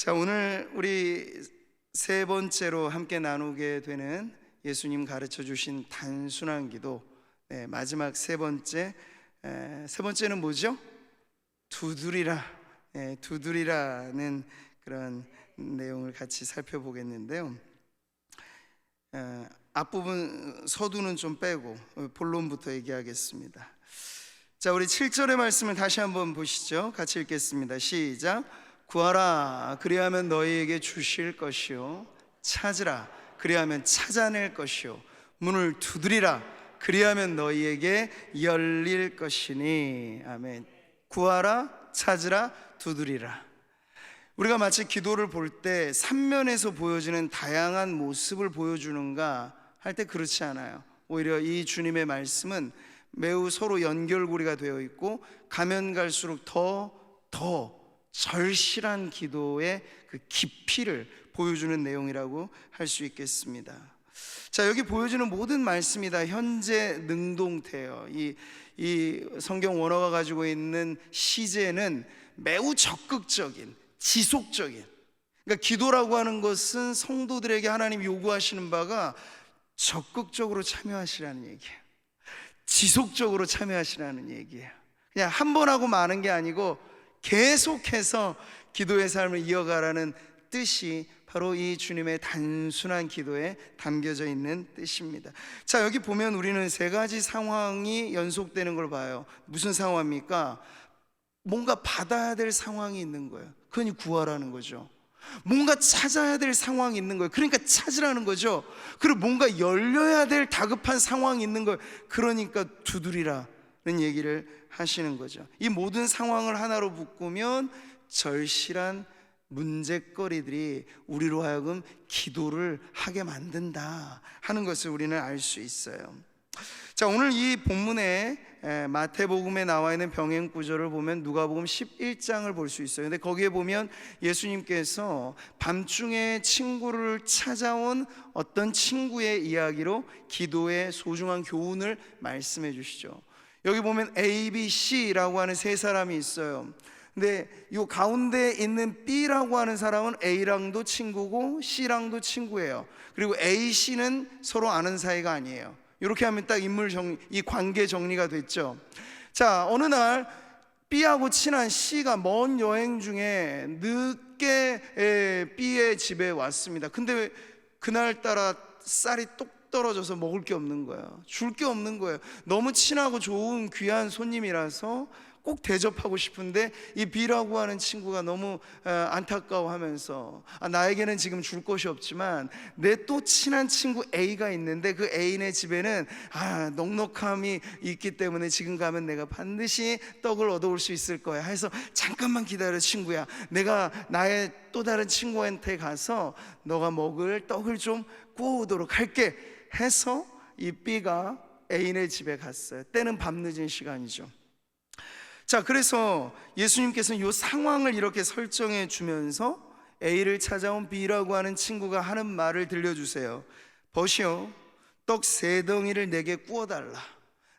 자, 오늘 우리 세 번째로 함께 나누게 되는 예수님 가르쳐 주신 단순한 기도, 마지막 세 번째는 뭐죠? 두드리라. 두드리라는 그런 내용을 같이 살펴보겠는데요. 앞부분 서두는 좀 빼고 본론부터 얘기하겠습니다. 자, 우리 7절의 말씀을 다시 한번 보시죠. 같이 읽겠습니다. 시작. 구하라, 그리하면 너희에게 주실 것이요, 찾으라, 그리하면 찾아낼 것이요, 문을 두드리라, 그리하면 너희에게 열릴 것이니. 아멘. 구하라, 찾으라, 두드리라. 우리가 마치 기도를 볼 때 삼면에서 보여지는 다양한 모습을 보여주는가 할 때 그렇지 않아요. 오히려 이 주님의 말씀은 매우 서로 연결고리가 되어 있고 가면 갈수록 더 절실한 기도의 그 깊이를 보여주는 내용이라고 할 수 있겠습니다. 자, 여기 보여주는 모든 말씀이 다 현재 능동태예요. 이 성경 원어가 가지고 있는 시제는 매우 적극적인, 지속적인, 그러니까 기도라고 하는 것은 성도들에게 하나님 요구하시는 바가 적극적으로 참여하시라는 얘기예요. 지속적으로 참여하시라는 얘기예요. 그냥 한 번 하고 마는 게 아니고 계속해서 기도의 삶을 이어가라는 뜻이 바로 이 주님의 단순한 기도에 담겨져 있는 뜻입니다. 자, 여기 보면 우리는 세 가지 상황이 연속되는 걸 봐요. 무슨 상황입니까? 뭔가 받아야 될 상황이 있는 거예요. 그러니 구하라는 거죠. 뭔가 찾아야 될 상황이 있는 거예요. 그러니까 찾으라는 거죠. 그리고 뭔가 열려야 될 다급한 상황이 있는 거예요. 그러니까 두드리라는 얘기를 하시는 거죠. 이 모든 상황을 하나로 묶으면 절실한 문제거리들이 우리로 하여금 기도를 하게 만든다 하는 것을 우리는 알 수 있어요. 자, 오늘 이 본문에 마태복음에 나와 있는 병행 구절을 보면 누가복음 11장을 볼 수 있어요. 근데 거기에 보면 예수님께서 밤중에 친구를 찾아온 어떤 친구의 이야기로 기도의 소중한 교훈을 말씀해 주시죠. 여기 보면 A, B, C라고 하는 세 사람이 있어요. 근데 이 가운데 있는 B라고 하는 사람은 A랑도 친구고 C랑도 친구예요. 그리고 A, C는 서로 아는 사이가 아니에요. 이렇게 하면 딱 이 관계 정리가 됐죠. 자, 어느 날 B하고 친한 C가 먼 여행 중에 늦게 B의 집에 왔습니다. 근데 그날따라 쌀이 똑 떨어져서 먹을 게 없는 거예요. 줄 게 없는 거예요. 너무 친하고 좋은 귀한 손님이라서 꼭 대접하고 싶은데 이 B라고 하는 친구가 너무 안타까워하면서 나에게는 지금 줄 것이 없지만 내 또 친한 친구 A가 있는데 그 A네 집에는 넉넉함이 있기 때문에 지금 가면 내가 반드시 떡을 얻어올 수 있을 거야 해서 잠깐만 기다려 친구야, 내가 나의 또 다른 친구한테 가서 너가 먹을 떡을 좀 구워오도록 할게 해서 이 B가 A네 집에 갔어요. 때는 밤늦은 시간이죠. 자, 그래서 예수님께서는 이 상황을 이렇게 설정해 주면서 A를 찾아온 B라고 하는 친구가 하는 말을 들려주세요. 벗이요, 떡 3덩이를 내게 구워달라.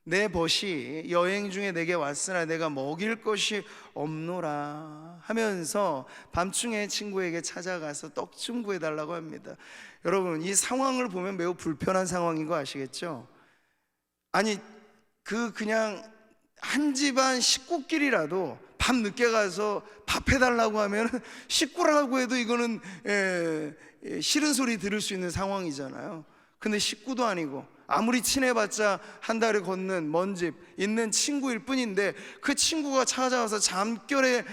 내 벗이 여행 중에 내게 왔으나 내가 먹일 것이 없노라 하면서 밤중에 친구에게 찾아가서 떡 좀 구해달라고 합니다. 여러분, 이 상황을 보면 매우 불편한 상황인 거 아시겠죠? 아니, 그냥 한 집안 식구끼리라도 밤 늦게 가서 밥 해달라고 하면 식구라고 해도 이거는 싫은 소리 들을 수 있는 상황이잖아요. 근데 식구도 아니고 아무리 친해봤자 한 달에 걷는 먼 집 있는 친구일 뿐인데 그 친구가 찾아와서 잠결에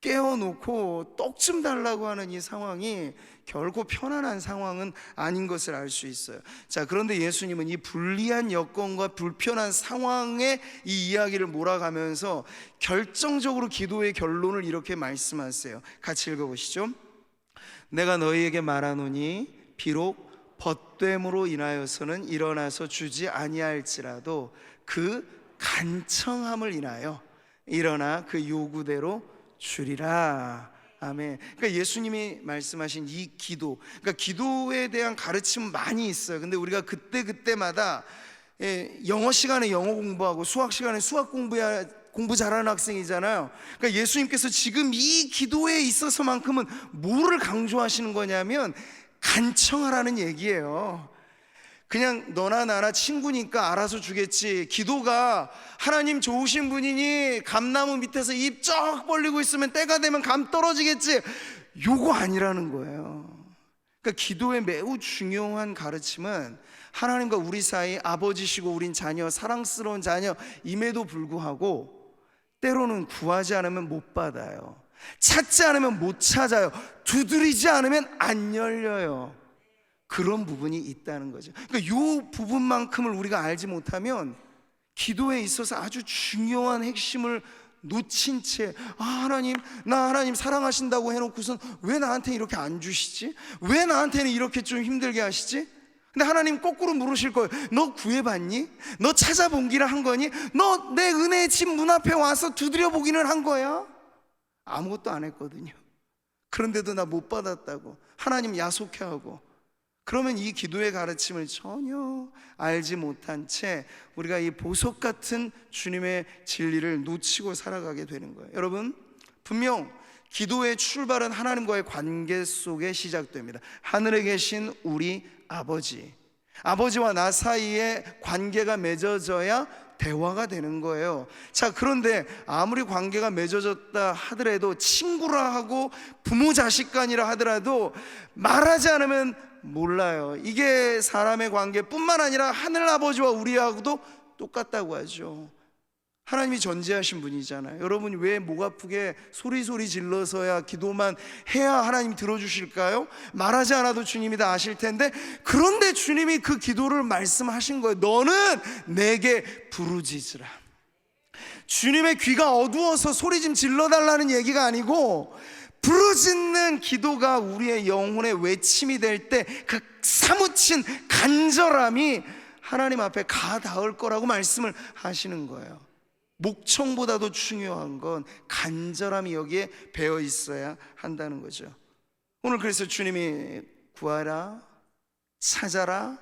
깨워놓고 떡 좀 달라고 하는 이 상황이 결코 편안한 상황은 아닌 것을 알 수 있어요. 자, 그런데 예수님은 이 불리한 여건과 불편한 상황에 이 이야기를 몰아가면서 결정적으로 기도의 결론을 이렇게 말씀하세요. 같이 읽어보시죠. 내가 너희에게 말하노니 비록 벗됨으로 인하여서는 일어나서 주지 아니할지라도 그 간청함을 인하여 일어나 그 요구대로 주리라. 아멘. 그러니까 예수님이 말씀하신 이 기도, 그러니까 기도에 대한 가르침은 많이 있어요. 근데 우리가 그때마다 영어 시간에 영어 공부하고 수학 시간에 수학 공부 잘하는 학생이잖아요. 그러니까 예수님께서 지금 이 기도에 있어서만큼은 뭐를 강조하시는 거냐면 간청하라는 얘기예요. 그냥 너나 나나 친구니까 알아서 주겠지, 기도가 하나님 좋으신 분이니 감나무 밑에서 입 쩍 벌리고 있으면 때가 되면 감 떨어지겠지, 요거 아니라는 거예요. 그러니까 기도의 매우 중요한 가르침은 하나님과 우리 사이 아버지시고 우린 자녀, 사랑스러운 자녀임에도 불구하고 때로는 구하지 않으면 못 받아요. 찾지 않으면 못 찾아요. 두드리지 않으면 안 열려요. 그런 부분이 있다는 거죠. 그러니까 이 부분만큼을 우리가 알지 못하면 기도에 있어서 아주 중요한 핵심을 놓친 채, 하나님, 나 하나님 사랑하신다고 해놓고선 왜 나한테 이렇게 안 주시지? 왜 나한테는 이렇게 좀 힘들게 하시지? 근데 하나님 거꾸로 물으실 거예요. 너 구해봤니? 너 찾아보기를 한 거니? 너 내 은혜의 집 문 앞에 와서 두드려 보기는 한 거야? 아무것도 안 했거든요. 그런데도 나 못 받았다고 하나님 야속해하고, 그러면 이 기도의 가르침을 전혀 알지 못한 채 우리가 이 보석 같은 주님의 진리를 놓치고 살아가게 되는 거예요. 여러분, 분명 기도의 출발은 하나님과의 관계 속에 시작됩니다. 하늘에 계신 우리 아버지와 나 사이에 관계가 맺어져야 대화가 되는 거예요. 자, 그런데 아무리 관계가 맺어졌다 하더라도, 친구라 하고 부모 자식 간이라 하더라도 말하지 않으면 몰라요. 이게 사람의 관계뿐만 아니라 하늘아버지와 우리하고도 똑같다고 하죠. 하나님이 전지하신 분이잖아요. 여러분, 왜 목 아프게 소리 질러서야 기도만 해야 하나님 들어주실까요? 말하지 않아도 주님이 다 아실 텐데, 그런데 주님이 그 기도를 말씀하신 거예요. 너는 내게 부르짖으라. 주님의 귀가 어두워서 소리 좀 질러달라는 얘기가 아니고, 부르짖는 기도가 우리의 영혼의 외침이 될 때 그 사무친 간절함이 하나님 앞에 가 닿을 거라고 말씀을 하시는 거예요. 목청보다도 중요한 건 간절함이 여기에 배어 있어야 한다는 거죠. 오늘 그래서 주님이 구하라, 찾아라,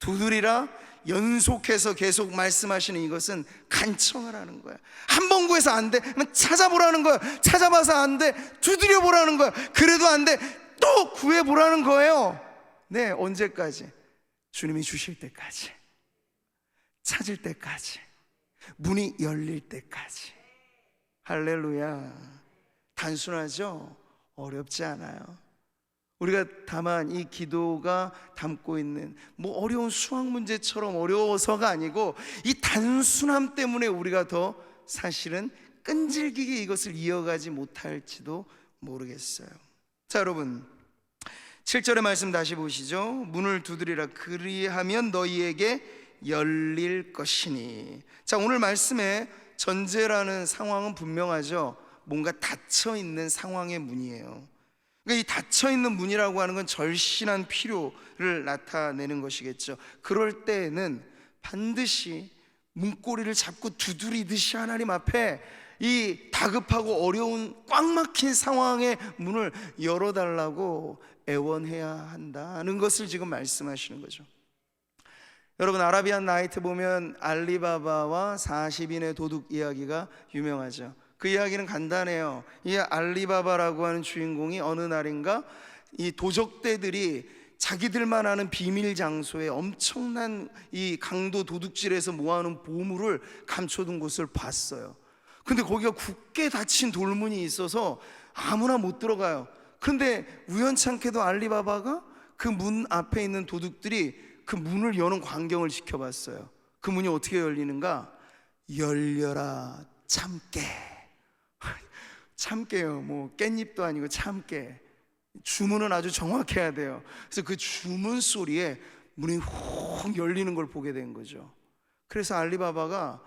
두드리라 연속해서 계속 말씀하시는 이것은 간청하라는 거야. 한 번 구해서 안 돼, 그러면 찾아보라는 거야. 찾아봐서 안 돼, 두드려 보라는 거야. 그래도 안 돼, 또 구해보라는 거예요. 네, 언제까지? 주님이 주실 때까지, 찾을 때까지, 문이 열릴 때까지. 할렐루야. 단순하죠? 어렵지 않아요. 우리가 다만 이 기도가 담고 있는 어려운 수학 문제처럼 어려워서가 아니고, 이 단순함 때문에 우리가 더 사실은 끈질기게 이것을 이어가지 못할지도 모르겠어요. 자, 여러분, 7절의 말씀 다시 보시죠. 문을 두드리라, 그리하면 너희에게 열릴 것이니. 자, 오늘 말씀에 전제라는 상황은 분명하죠. 뭔가 닫혀있는 상황의 문이에요. 그러니까 이 닫혀있는 문이라고 하는 건 절실한 필요를 나타내는 것이겠죠. 그럴 때에는 반드시 문고리를 잡고 두드리듯이 하나님 앞에 이 다급하고 어려운 꽉 막힌 상황의 문을 열어달라고 애원해야 한다는 것을 지금 말씀하시는 거죠. 여러분, 아라비안 나이트 보면 알리바바와 40인의 도둑 이야기가 유명하죠. 그 이야기는 간단해요. 이 알리바바라고 하는 주인공이 어느 날인가 이 도적대들이 자기들만 아는 비밀 장소에 엄청난 이 강도 도둑질에서 모아놓은 보물을 감춰둔 곳을 봤어요. 근데 거기가 굳게 닫힌 돌문이 있어서 아무나 못 들어가요. 그런데 우연찮게도 알리바바가 그 문 앞에 있는 도둑들이 그 문을 여는 광경을 지켜봤어요. 그 문이 어떻게 열리는가? 열려라, 참깨. 참깨요. 깻잎도 아니고 참깨. 주문은 아주 정확해야 돼요. 그래서 그 주문 소리에 문이 훅 열리는 걸 보게 된 거죠. 그래서 알리바바가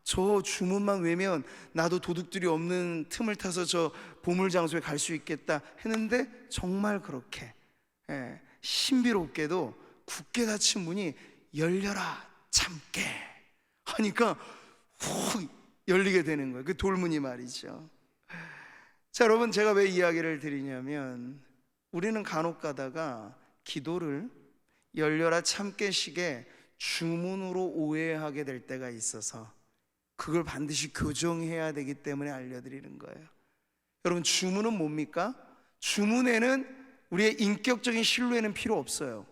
저 주문만 외면 나도 도둑들이 없는 틈을 타서 저 보물 장소에 갈 수 있겠다 했는데, 정말 그렇게 신비롭게도 굳게 닫힌 문이 열려라, 참깨 하니까 훅 열리게 되는 거예요. 그 돌문이 말이죠. 자, 여러분, 제가 왜 이야기를 드리냐면, 우리는 간혹 가다가 기도를 열려라 참깨식의 주문으로 오해하게 될 때가 있어서 그걸 반드시 교정해야 되기 때문에 알려드리는 거예요. 여러분, 주문은 뭡니까? 주문에는 우리의 인격적인 신뢰는 필요 없어요.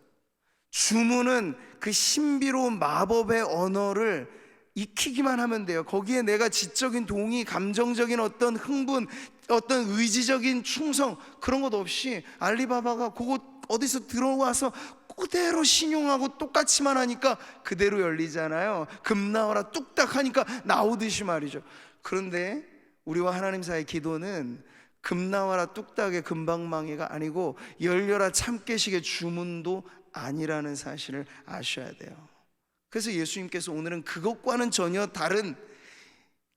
주문은 그 신비로운 마법의 언어를 익히기만 하면 돼요. 거기에 내가 지적인 동의, 감정적인 어떤 흥분, 어떤 의지적인 충성, 그런 것 없이 알리바바가 그거 어디서 들어와서 그대로 신용하고 똑같이만 하니까 그대로 열리잖아요. 금 나와라 뚝딱 하니까 나오듯이 말이죠. 그런데 우리와 하나님 사이의 기도는 금 나와라 뚝딱의 금방망이가 아니고 열려라 참깨식의 주문도 아니라는 사실을 아셔야 돼요. 그래서 예수님께서 오늘은 그것과는 전혀 다른,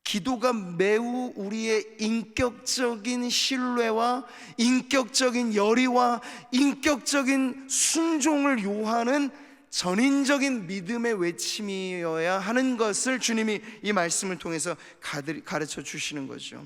기도가 매우 우리의 인격적인 신뢰와 인격적인 열의와 인격적인 순종을 요하는 전인적인 믿음의 외침이어야 하는 것을 주님이 이 말씀을 통해서 가르쳐 주시는 거죠.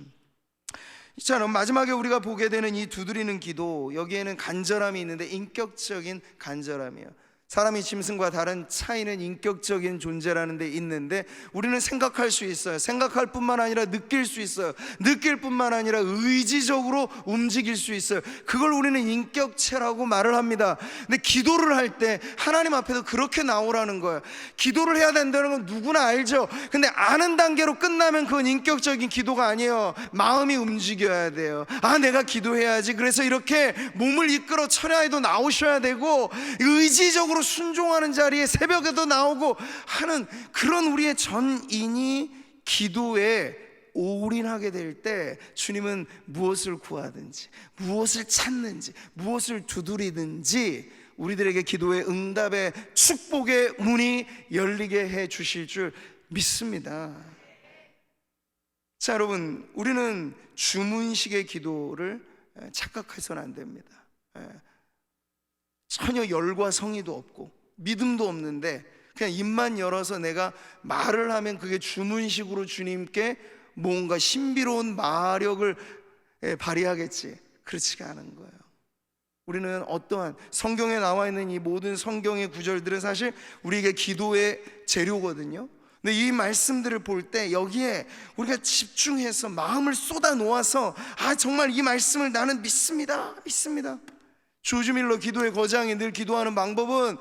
자, 그럼 마지막에 우리가 보게 되는 이 두드리는 기도, 여기에는 간절함이 있는데 인격적인 간절함이에요. 사람이 짐승과 다른 차이는 인격적인 존재라는 데 있는데, 우리는 생각할 수 있어요. 생각할 뿐만 아니라 느낄 수 있어요. 느낄 뿐만 아니라 의지적으로 움직일 수 있어요. 그걸 우리는 인격체라고 말을 합니다. 근데 기도를 할 때 하나님 앞에서 그렇게 나오라는 거예요. 기도를 해야 된다는 건 누구나 알죠. 근데 아는 단계로 끝나면 그건 인격적인 기도가 아니에요. 마음이 움직여야 돼요. 아, 내가 기도해야지. 그래서 이렇게 몸을 이끌어 철야에도 나오셔야 되고, 의지적으로 순종하는 자리에 새벽에도 나오고 하는 그런 우리의 전인이 기도에 올인하게 될 때 주님은 무엇을 구하든지, 무엇을 찾는지, 무엇을 두드리든지 우리들에게 기도의 응답의 축복의 문이 열리게 해 주실 줄 믿습니다. 자, 여러분, 우리는 주문식의 기도를 착각해서는 안 됩니다. 전혀 열과 성의도 없고 믿음도 없는데 그냥 입만 열어서 내가 말을 하면 그게 주문식으로 주님께 뭔가 신비로운 마력을 발휘하겠지, 그렇지가 않은 거예요. 우리는 어떠한 성경에 나와 있는 이 모든 성경의 구절들은 사실 우리에게 기도의 재료거든요. 근데 이 말씀들을 볼 때 여기에 우리가 집중해서 마음을 쏟아 놓아서, 아, 정말 이 말씀을 나는 믿습니다. 조지 밀러 기도의 거장이 늘 기도하는 방법은,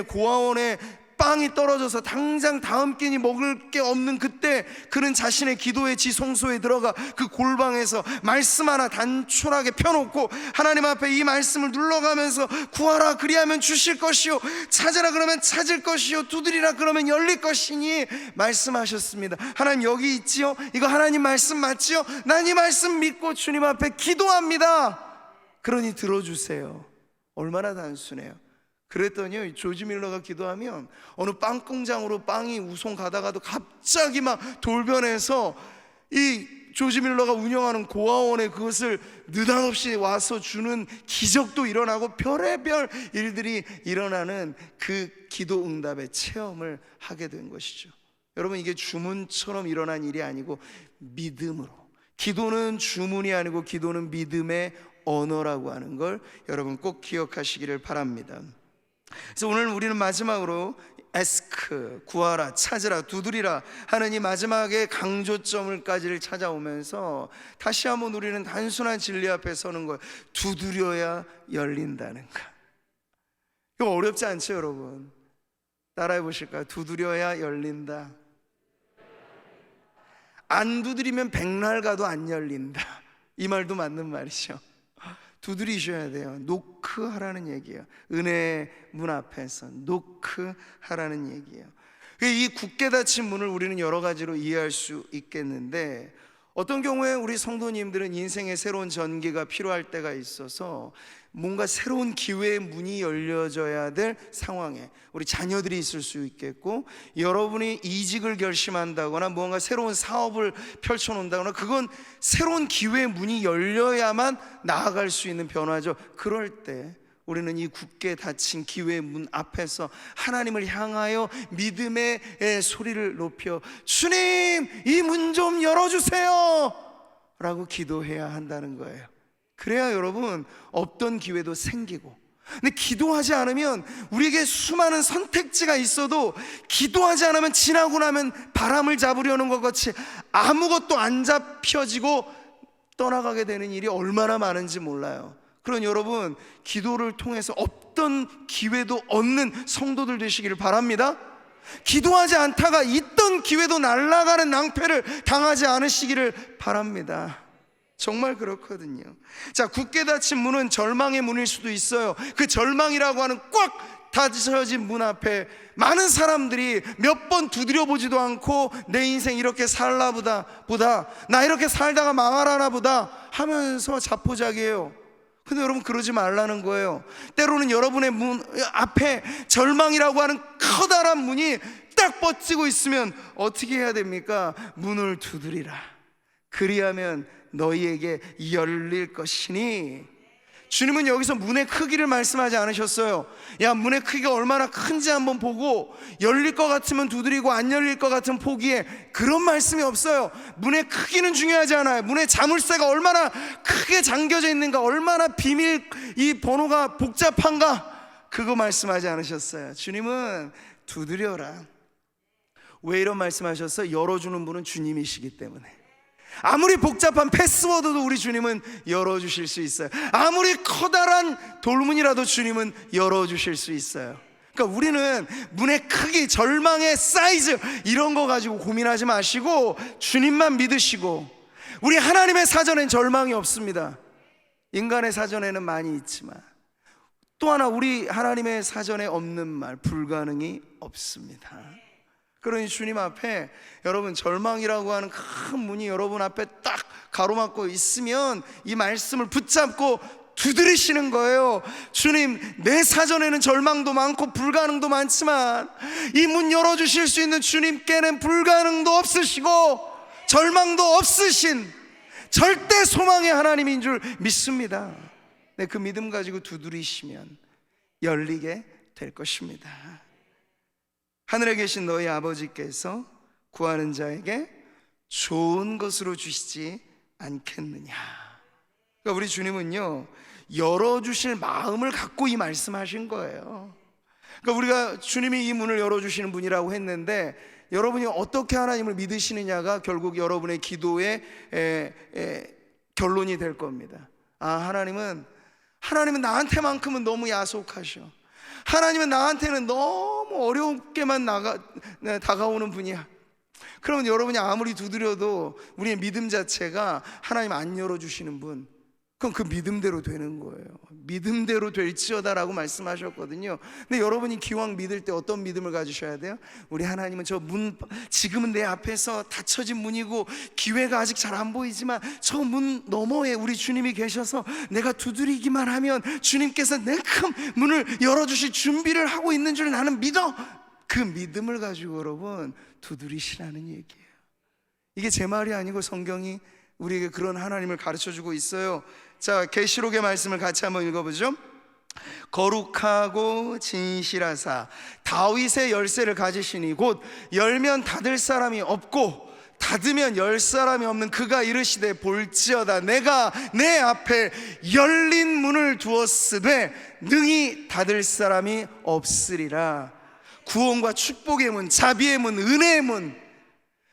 고아원에 빵이 떨어져서 당장 다음 끼니 먹을 게 없는 그때 그는 자신의 기도의 지성소에 들어가 그 골방에서 말씀 하나 단촐하게 펴놓고 하나님 앞에 이 말씀을 눌러가면서 구하라 그리하면 주실 것이요, 찾으라 그러면 찾을 것이요, 두드리라 그러면 열릴 것이니 말씀하셨습니다. 하나님 여기 있지요? 이거 하나님 말씀 맞지요? 난 이 말씀 믿고 주님 앞에 기도합니다. 그러니 들어주세요. 얼마나 단순해요. 그랬더니 조지 밀러가 기도하면 어느 빵 공장으로 빵이 우송 가다가도 갑자기 막 돌변해서 이 조지 밀러가 운영하는 고아원에 그것을 느닷없이 와서 주는 기적도 일어나고 별의별 일들이 일어나는 그 기도 응답의 체험을 하게 된 것이죠. 여러분, 이게 주문처럼 일어난 일이 아니고 믿음으로, 기도는 주문이 아니고 기도는 믿음의 언어라고 하는 걸 여러분 꼭 기억하시기를 바랍니다. 그래서 오늘 우리는 마지막으로 에스크, 구하라, 찾으라, 두드리라 하는 이 마지막에 강조점을까지를 찾아오면서 다시 한번 우리는 단순한 진리 앞에 서는 거예요. 두드려야 열린다는 거. 이거 어렵지 않죠, 여러분? 따라해 보실까요? 두드려야 열린다. 안 두드리면 백날 가도 안 열린다. 이 말도 맞는 말이죠. 두드리셔야 돼요. 노크하라는 얘기예요. 은혜의 문 앞에서 노크하라는 얘기예요. 이 굳게 닫힌 문을 우리는 여러 가지로 이해할 수 있겠는데, 어떤 경우에 우리 성도님들은 인생의 새로운 전기가 필요할 때가 있어서 뭔가 새로운 기회의 문이 열려져야 될 상황에 우리 자녀들이 있을 수 있겠고, 여러분이 이직을 결심한다거나 뭔가 새로운 사업을 펼쳐놓는다거나, 그건 새로운 기회의 문이 열려야만 나아갈 수 있는 변화죠. 그럴 때 우리는 이 굳게 닫힌 기회의 문 앞에서 하나님을 향하여 믿음의 소리를 높여 주님, 이 문 좀 열어주세요 라고 기도해야 한다는 거예요. 그래야 여러분 없던 기회도 생기고 근데 기도하지 않으면 우리에게 수많은 선택지가 있어도 기도하지 않으면 지나고 나면 바람을 잡으려는 것 같이 아무것도 안 잡혀지고 떠나가게 되는 일이 얼마나 많은지 몰라요. 그런 여러분, 기도를 통해서 없던 기회도 얻는 성도들 되시기를 바랍니다. 기도하지 않다가 있던 기회도 날아가는 낭패를 당하지 않으시기를 바랍니다. 정말 그렇거든요. 자, 굳게 닫힌 문은 절망의 문일 수도 있어요. 그 절망이라고 하는 꽉 닫혀진 문 앞에 많은 사람들이 몇 번 두드려 보지도 않고 내 인생 이렇게 살나 보다, 나 이렇게 살다가 망하라나 보다 하면서 자포자기해요. 근데 여러분, 그러지 말라는 거예요. 때로는 여러분의 문 앞에 절망이라고 하는 커다란 문이 딱 뻗치고 있으면 어떻게 해야 됩니까? 문을 두드리라. 그리하면 너희에게 열릴 것이니. 주님은 여기서 문의 크기를 말씀하지 않으셨어요. 야, 문의 크기가 얼마나 큰지 한번 보고 열릴 것 같으면 두드리고 안 열릴 것 같으면 포기해, 그런 말씀이 없어요. 문의 크기는 중요하지 않아요. 문의 자물쇠가 얼마나 크게 잠겨져 있는가, 얼마나 비밀 이 번호가 복잡한가, 그거 말씀하지 않으셨어요. 주님은 두드려라. 왜 이런 말씀하셨어요? 열어주는 분은 주님이시기 때문에. 아무리 복잡한 패스워드도 우리 주님은 열어주실 수 있어요. 아무리 커다란 돌문이라도 주님은 열어주실 수 있어요. 그러니까 우리는 문의 크기, 절망의 사이즈 이런 거 가지고 고민하지 마시고 주님만 믿으시고. 우리 하나님의 사전엔 절망이 없습니다. 인간의 사전에는 많이 있지만 또 하나, 우리 하나님의 사전에 없는 말, 불가능이 없습니다. 그러니 주님 앞에 여러분, 절망이라고 하는 큰 문이 여러분 앞에 딱 가로막고 있으면 이 말씀을 붙잡고 두드리시는 거예요. 주님, 내 사전에는 절망도 많고 불가능도 많지만 이 문 열어주실 수 있는 주님께는 불가능도 없으시고 절망도 없으신 절대 소망의 하나님인 줄 믿습니다. 네, 그 믿음 가지고 두드리시면 열리게 될 것입니다. 하늘에 계신 너희 아버지께서 구하는 자에게 좋은 것으로 주시지 않겠느냐. 그러니까 우리 주님은요, 열어주실 마음을 갖고 이 말씀하신 거예요. 그러니까 우리가 주님이 이 문을 열어주시는 분이라고 했는데, 여러분이 어떻게 하나님을 믿으시느냐가 결국 여러분의 기도의 결론이 될 겁니다. 아, 하나님은 나한테만큼은 너무 야속하셔. 하나님은 나한테는 너무 어렵게만 다가오는 분이야. 그러면 여러분이 아무리 두드려도 우리의 믿음 자체가 하나님 안 열어주시는 분, 그럼 그 믿음대로 되는 거예요. 믿음대로 될지어다라고 말씀하셨거든요. 근데 여러분이 기왕 믿을 때 어떤 믿음을 가지셔야 돼요? 우리 하나님은 저 문, 지금은 내 앞에서 닫혀진 문이고 기회가 아직 잘 안 보이지만 저 문 너머에 우리 주님이 계셔서 내가 두드리기만 하면 주님께서 냉큼 문을 열어주실 준비를 하고 있는 줄 나는 믿어. 그 믿음을 가지고 여러분 두드리시라는 얘기예요. 이게 제 말이 아니고 성경이 우리에게 그런 하나님을 가르쳐주고 있어요. 자, 계시록의 말씀을 같이 한번 읽어보죠. 거룩하고 진실하사 다윗의 열쇠를 가지시니 곧 열면 닫을 사람이 없고 닫으면 열 사람이 없는 그가 이르시되 볼지어다 내가 내 앞에 열린 문을 두었으되 능히 닫을 사람이 없으리라. 구원과 축복의 문, 자비의 문, 은혜의 문.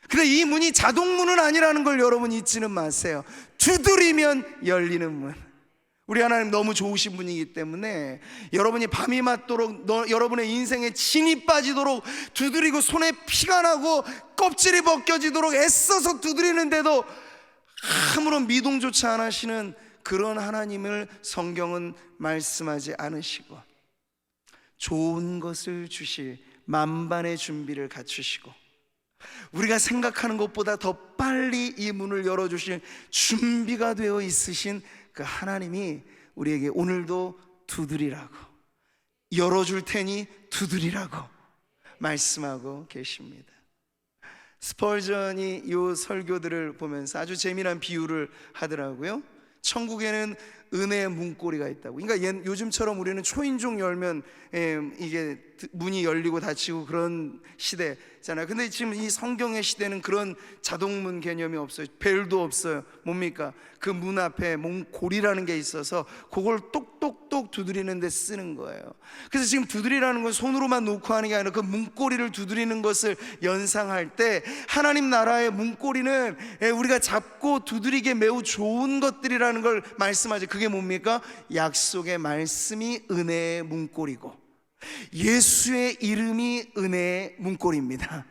근데 이 문이 자동문은 아니라는 걸 여러분 잊지는 마세요. 두드리면 열리는 문. 우리 하나님 너무 좋으신 분이기 때문에 여러분이 밤이 맞도록 여러분의 인생에 진이 빠지도록 두드리고 손에 피가 나고 껍질이 벗겨지도록 애써서 두드리는데도 아무런 미동조차 안 하시는 그런 하나님을 성경은 말씀하지 않으시고, 좋은 것을 주실 만반의 준비를 갖추시고 우리가 생각하는 것보다 더 빨리 이 문을 열어주실 준비가 되어 있으신 그 하나님이 우리에게 오늘도 두드리라고, 열어줄 테니 두드리라고 말씀하고 계십니다. 스펄전이 이 설교들을 보면서 아주 재미난 비유를 하더라고요. 천국에는 은혜의 문고리가 있다고. 그러니까 요즘처럼 우리는 초인종 열면 이게 문이 열리고 닫히고 그런 시대잖아요. 근데 지금 이 성경의 시대는 그런 자동문 개념이 없어요. 벨도 없어요. 뭡니까? 그 문 앞에 문고리라는 게 있어서 그걸 똑똑똑 두드리는 데 쓰는 거예요. 그래서 지금 두드리라는 건 손으로만 놓고 하는 게 아니라 그 문고리를 두드리는 것을 연상할 때, 하나님 나라의 문고리는 우리가 잡고 두드리기에 매우 좋은 것들이라는 걸 말씀하죠. 그게 뭡니까? 약속의 말씀이 은혜의 문고리고 예수의 이름이 은혜의 문고리입니다.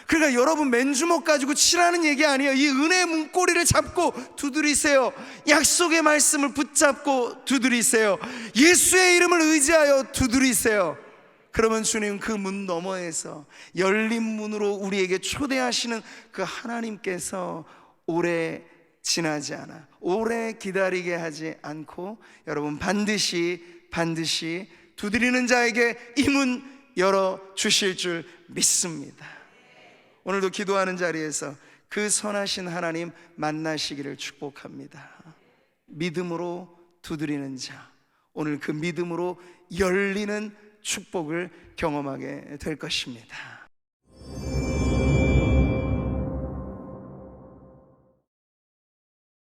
그러니까 여러분 맨주먹 가지고 치라는 얘기 아니에요. 이 은혜의 문고리를 잡고 두드리세요. 약속의 말씀을 붙잡고 두드리세요. 예수의 이름을 의지하여 두드리세요. 그러면 주님 그 문 너머에서 열린 문으로 우리에게 초대하시는 그 하나님께서 오래 지나지 않아, 오래 기다리게 하지 않고 여러분 반드시 두드리는 자에게 이 문 열어주실 줄 믿습니다. 오늘도 기도하는 자리에서 그 선하신 하나님 만나시기를 축복합니다. 믿음으로 두드리는 자, 오늘 그 믿음으로 열리는 축복을 경험하게 될 것입니다.